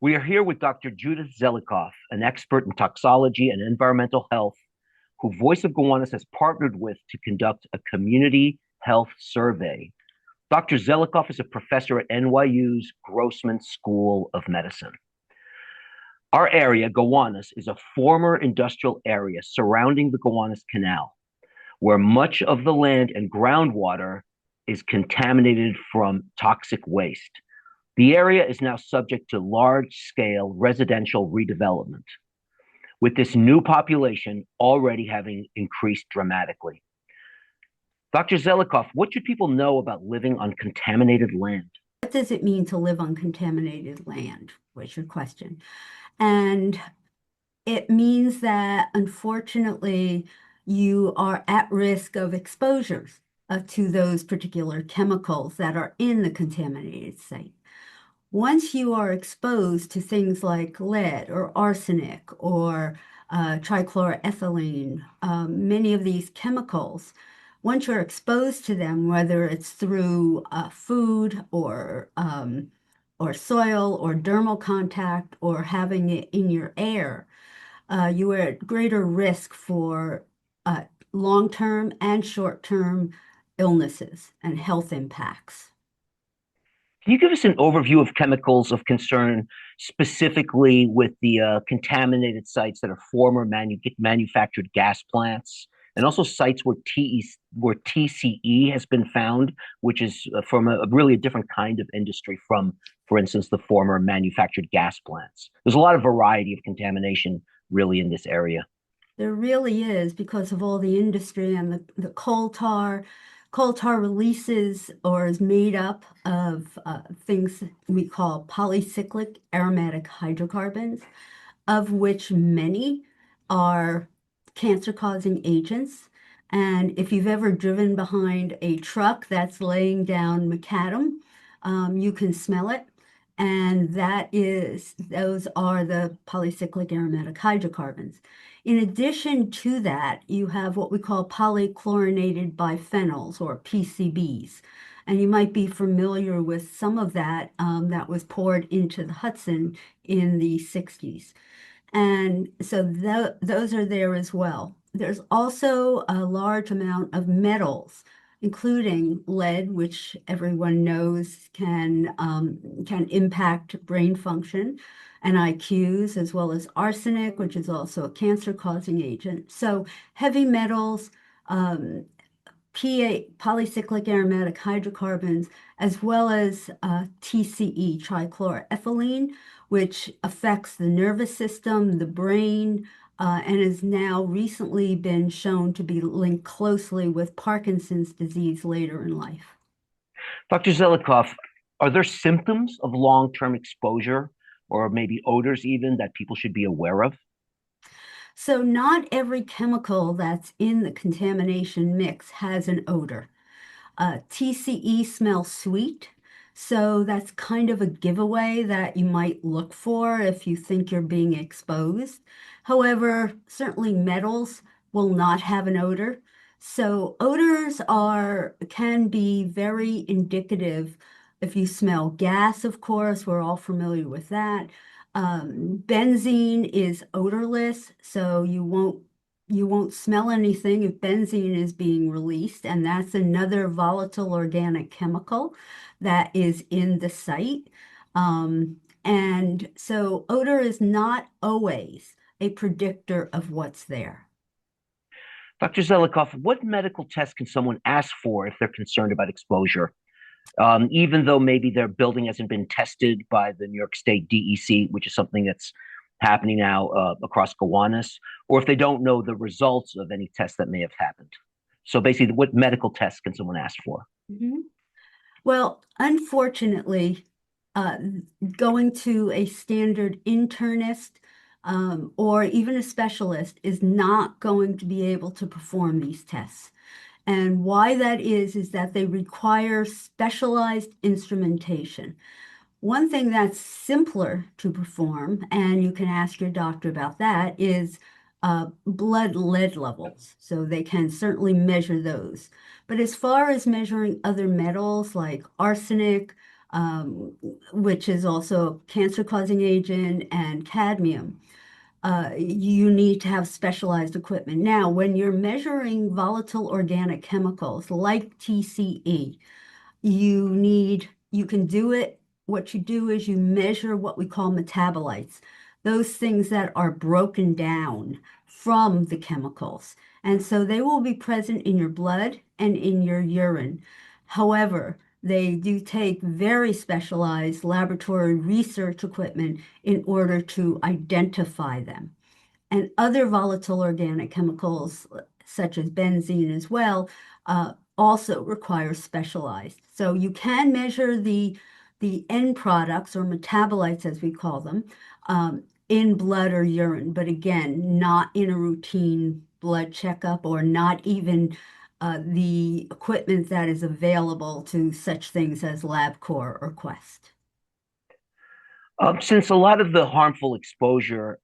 We are here with Dr. Judith Zelikoff, an expert in toxicology and environmental health, who Voice of Gowanus has partnered with to conduct a community health survey. Dr. Zelikoff is a professor at NYU's Grossman School of Medicine. Our area, Gowanus, is a former industrial area surrounding the Gowanus Canal, where much of the land and groundwater is contaminated from toxic waste. The area is now subject to large-scale residential redevelopment, with this new population already having increased dramatically. Dr. Zelikoff, what should people know about living on contaminated land? What does it mean to live on contaminated land, was your question. And it means that, unfortunately, you are at risk of exposures to those particular chemicals that are in the contaminated site. Once you are exposed to things like lead or arsenic or trichloroethylene, many of these chemicals, once you're exposed to them, whether it's through food or soil or dermal contact or having it in your air, you are at greater risk for long-term and short-term illnesses and health impacts. Can you give us an overview of chemicals of concern, specifically with the contaminated sites that are former manufactured gas plants, and also sites where TCE has been found, which is from really a different kind of industry from, for instance, the former manufactured gas plants? There's a lot of variety of contamination really in this area. There really is, because of all the industry and the coal tar. Coal tar releases or is made up of things we call polycyclic aromatic hydrocarbons, of which many are cancer-causing agents. And if you've ever driven behind a truck that's laying down macadam, you can smell it. And those are the polycyclic aromatic hydrocarbons. In addition to that, you have what we call polychlorinated biphenyls, or PCBs. And you might be familiar with some of that that was poured into the Hudson in the 60s. And so those are there as well. There's also a large amount of metals, including lead, which everyone knows can impact brain function and IQs, as well as arsenic, which is also a cancer-causing agent. So heavy metals, polycyclic aromatic hydrocarbons, as well as TCE, trichloroethylene, which affects the nervous system, the brain, and has now recently been shown to be linked closely with Parkinson's disease later in life. Dr. Zelikoff, are there symptoms of long-term exposure or maybe odors even that people should be aware of? So not every chemical that's in the contamination mix has an odor. TCE smells sweet, so that's kind of a giveaway that you might look for if you think you're being exposed. However, certainly metals will not have an odor. So odors can be very indicative. If you smell gas, of course, we're all familiar with that. Benzene is odorless, so you won't smell anything if benzene is being released, and that's another volatile organic chemical that is in the site. And so odor is not always a predictor of what's there. Dr. Zelikoff, what medical tests can someone ask for if they're concerned about exposure? Even though maybe their building hasn't been tested by the New York State DEC, which is something that's happening now across Gowanus, or if they don't know the results of any tests that may have happened. So basically, what medical tests can someone ask for? Mm-hmm. Well, unfortunately, going to a standard internist or even a specialist is not going to be able to perform these tests. And why that is that they require specialized instrumentation. One thing that's simpler to perform, and you can ask your doctor about that, is blood lead levels. So they can certainly measure those. But as far as measuring other metals like arsenic, um, which is also a cancer-causing agent, and cadmium. You need to have specialized equipment. Now, when you're measuring volatile organic chemicals like TCE, you can do it. What you do is you measure what we call metabolites, those things that are broken down from the chemicals. And so they will be present in your blood and in your urine. However, they do take very specialized laboratory research equipment in order to identify them. And other volatile organic chemicals, such as benzene as well, also require specialized. So you can measure the end products or metabolites, as we call them, in blood or urine, but again, not in a routine blood checkup or not even the equipment that is available to such things as LabCorp or Quest. Since a lot of the harmful exposure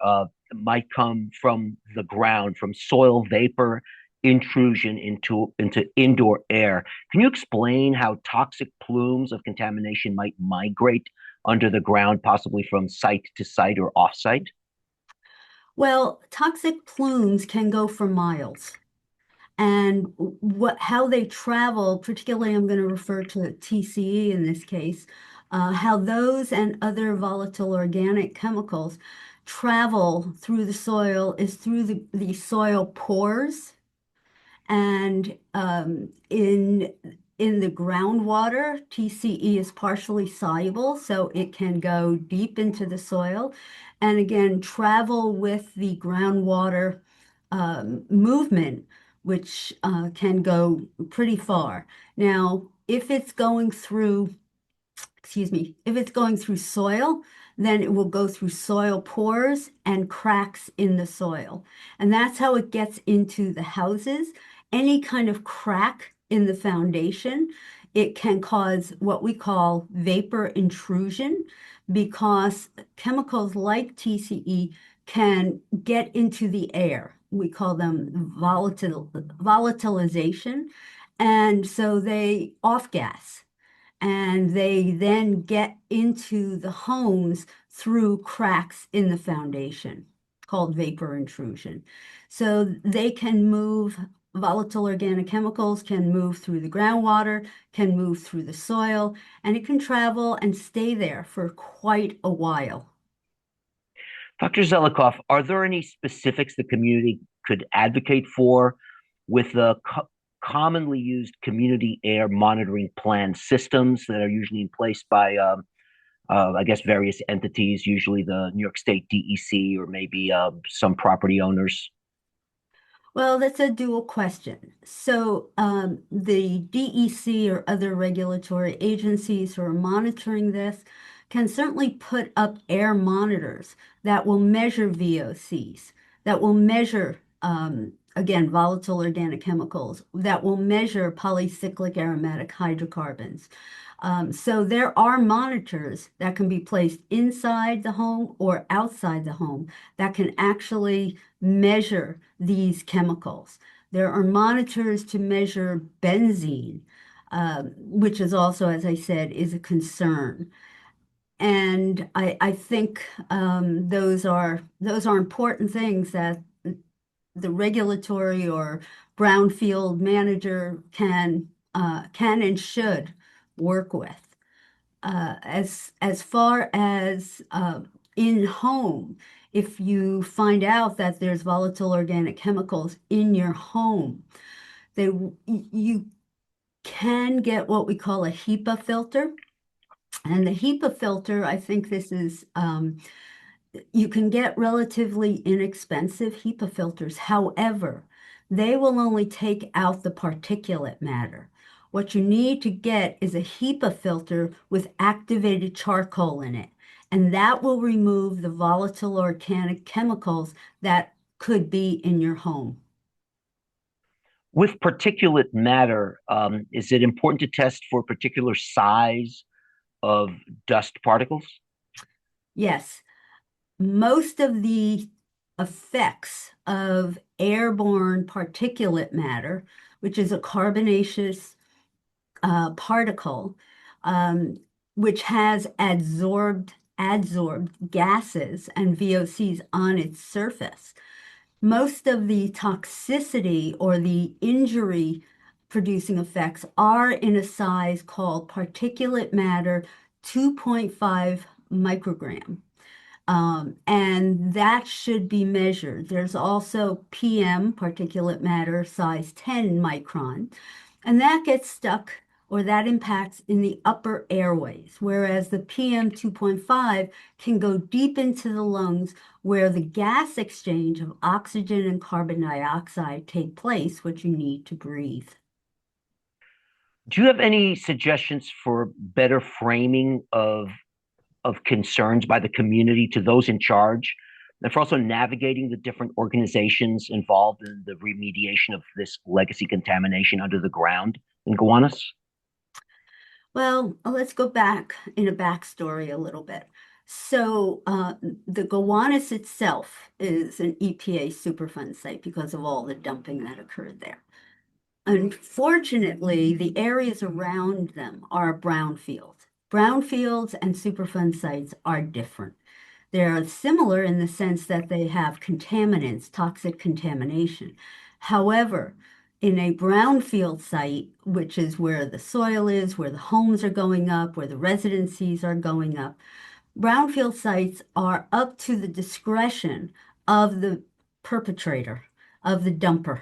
might come from the ground, from soil vapor intrusion into indoor air, can you explain how toxic plumes of contamination might migrate under the ground, possibly from site to site or off-site? Well, toxic plumes can go for miles. And how they travel, particularly I'm going to refer to TCE in this case, how those and other volatile organic chemicals travel through the soil is through the soil pores and in the groundwater, TCE is partially soluble, so it can go deep into the soil, and again travel with the groundwater movement, which can go pretty far. Now, if it's going through excuse me, if it's going through soil, then it will go through soil pores and cracks in the soil. And that's how it gets into the houses. Any kind of crack in the foundation, it can cause what we call vapor intrusion because chemicals like TCE can get into the air. We call them volatilization. And so they off gas and they then get into the homes through cracks in the foundation called vapor intrusion. So they can move, volatile organic chemicals can move through the groundwater, can move through the soil, and it can travel and stay there for quite a while. Dr. Zelikoff, are there any specifics the community could advocate for with the commonly used community air monitoring plan systems that are usually in place by, I guess, various entities, usually the New York State DEC or maybe some property owners? Well, that's a dual question. So, the DEC or other regulatory agencies who are monitoring this can certainly put up air monitors that will measure VOCs, that will measure, again, volatile organic chemicals, that will measure polycyclic aromatic hydrocarbons. So there are monitors that can be placed inside the home or outside the home that can actually measure these chemicals. There are monitors to measure benzene, which is also, as I said, is a concern. And I think those are important things that the regulatory or brownfield manager can and should work with. As far as in home, if you find out that there's volatile organic chemicals in your home, they you can get what we call a HEPA filter. And the HEPA filter, I think this is you can get relatively inexpensive HEPA filters. However, they will only take out the particulate matter. What you need to get is a HEPA filter with activated charcoal in it, and that will remove the volatile organic chemicals that could be in your home. With particulate matter, is it important to test for a particular size of dust particles? Yes, most of the effects of airborne particulate matter, which is a carbonaceous particle, um, which has adsorbed gases and VOCs on its surface. Most of the toxicity or the injury producing effects are in a size called particulate matter 2.5 microgram. And that should be measured. There's also PM, particulate matter, size 10 micron, and that gets stuck or that impacts in the upper airways, whereas the PM 2.5 can go deep into the lungs where the gas exchange of oxygen and carbon dioxide take place, which you need to breathe. Do you have any suggestions for better framing of concerns by the community to those in charge, and for also navigating the different organizations involved in the remediation of this legacy contamination under the ground in Gowanus? Well, let's go back in a backstory a little bit. So the Gowanus itself is an EPA Superfund site because of all the dumping that occurred there. Unfortunately, the areas around them are brownfields. Brownfields and Superfund sites are different. They're similar in the sense that they have contaminants, toxic contamination. However, in a brownfield site, which is where the soil is, where the homes are going up, where the residencies are going up, brownfield sites are up to the discretion of the perpetrator, of the dumper,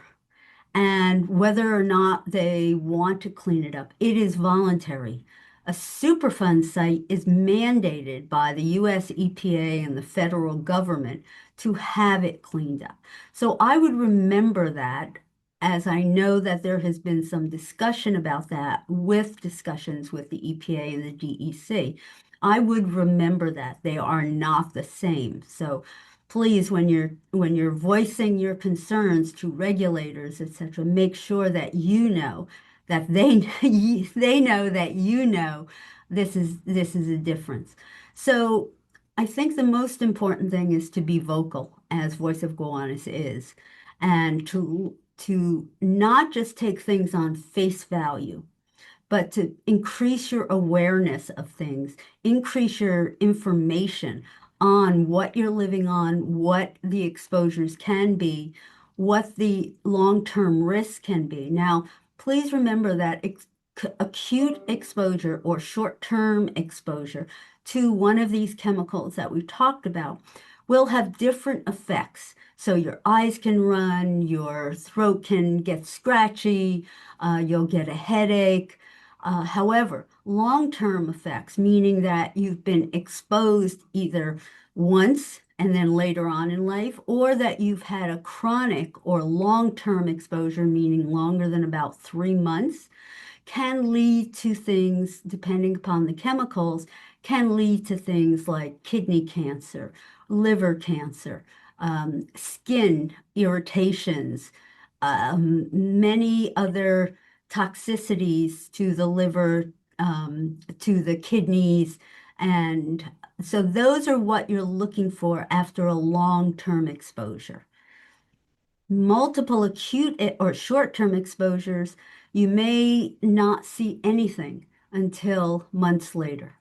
and whether or not they want to clean it up. It is voluntary. A Superfund site is mandated by the US EPA and the federal government to have it cleaned up. So I would remember that, as I know that there has been some discussion about that with discussions with the EPA and the DEC. I would remember that they are not the same. So please, when you're voicing your concerns to regulators, etc., make sure that you know that they know that you know this is a difference. So I think the most important thing is to be vocal, as Voice of Gowanus is, and to not just take things on face value, but to increase your awareness of things, increase your information on what you're living on, what the exposures can be, what the long-term risk can be. Now, please remember that acute exposure or short-term exposure to one of these chemicals that we talked about will have different effects. So your eyes can run, your throat can get scratchy, you'll get a headache. However, long-term effects, meaning that you've been exposed either once and then later on in life, or that you've had a chronic or long-term exposure, meaning longer than about 3 months, can lead to things, depending upon the chemicals, can lead to things like kidney cancer, liver cancer, skin irritations, many other toxicities to the liver, to the kidneys. And so those are what you're looking for after a long-term exposure. Multiple acute or short-term exposures, you may not see anything until months later.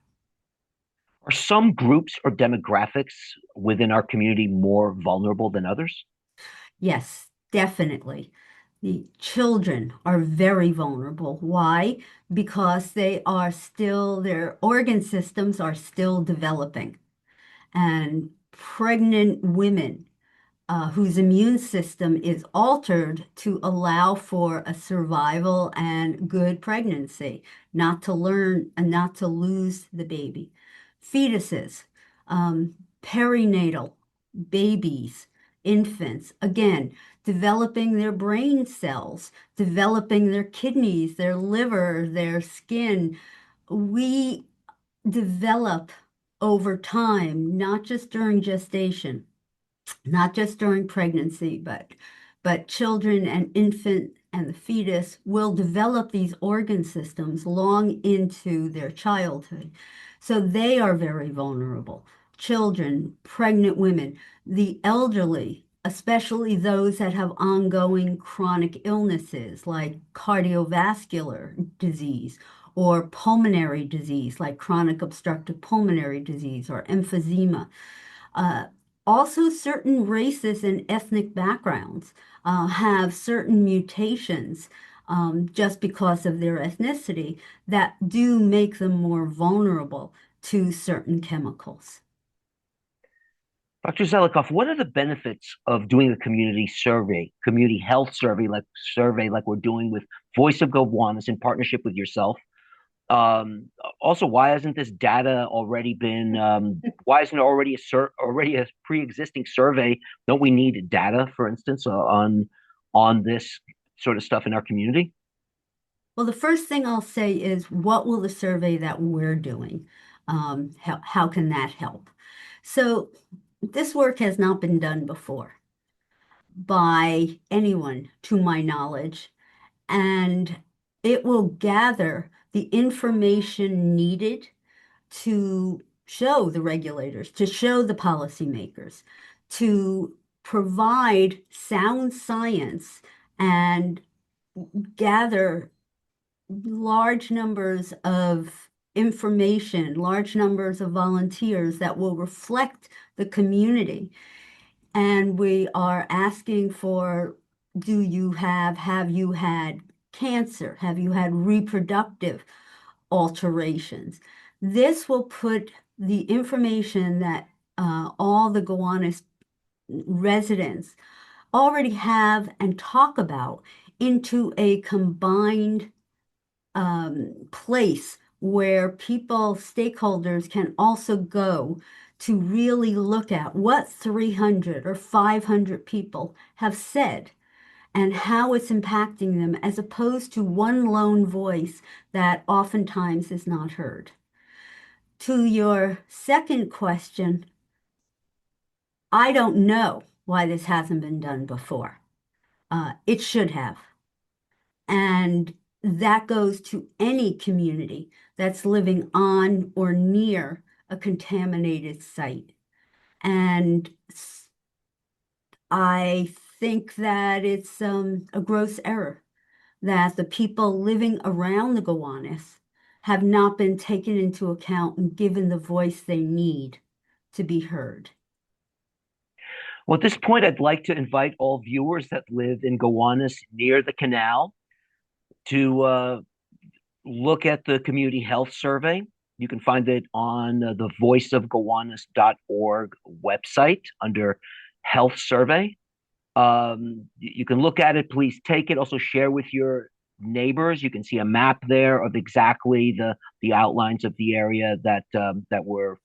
Are some groups or demographics within our community more vulnerable than others? Yes, definitely. The children are very vulnerable. Why? Because their organ systems are still developing. And pregnant women whose immune system is altered to allow for a survival and good pregnancy, not to learn and not to lose the baby. Fetuses, perinatal babies, infants, again, developing their brain cells, developing their kidneys, their liver, their skin. We develop over time, not just during gestation, not just during pregnancy, but children and infant and the fetus will develop these organ systems long into their childhood. So they are very vulnerable. Children, pregnant women, the elderly, especially those that have ongoing chronic illnesses like cardiovascular disease or pulmonary disease like chronic obstructive pulmonary disease or emphysema. Uh, Also, certain races and ethnic backgrounds have certain mutations just because of their ethnicity that do make them more vulnerable to certain chemicals. Dr. Zelikoff, what are the benefits of doing a community health survey like we're doing with Voice of Gowanus in partnership with yourself? Also, why hasn't this data already been? Why isn't it already a pre-existing survey? Don't we need data, for instance, on this sort of stuff in our community? Well, the first thing I'll say is, what will the survey that we're doing, how can that help? So this work has not been done before by anyone, to my knowledge, and it will gather the information needed to show the regulators, to show the policymakers, to provide sound science and gather large numbers of information, large numbers of volunteers that will reflect the community. And we are asking for, have you had cancer? Have you had reproductive alterations? This will put the information that all the Gowanus residents already have and talk about into a combined place where people, stakeholders can also go to really look at what 300 or 500 people have said and how it's impacting them, as opposed to one lone voice that oftentimes is not heard. To your second question, I don't know why this hasn't been done before. It should have. And that goes to any community that's living on or near a contaminated site. And I think that it's a gross error that the people living around the Gowanus have not been taken into account and given the voice they need to be heard. Well, at this point, I'd like to invite all viewers that live in Gowanus near the canal to look at the community health survey. You can find it on the voiceofgowanus.org website under health survey. You can look at it. Please take it. Also share with your neighbors. You can see a map there of exactly the outlines of the area that we're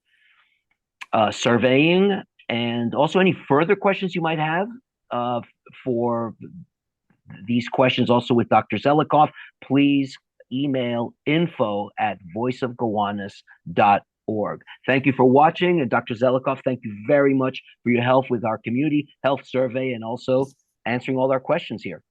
surveying, and also any further questions you might have for these questions also with Dr. Zelikoff, please email info@voiceofgowanus.org. Thank you for watching. And Dr. Zelikoff, thank you very much for your help with our community health survey and also answering all our questions here.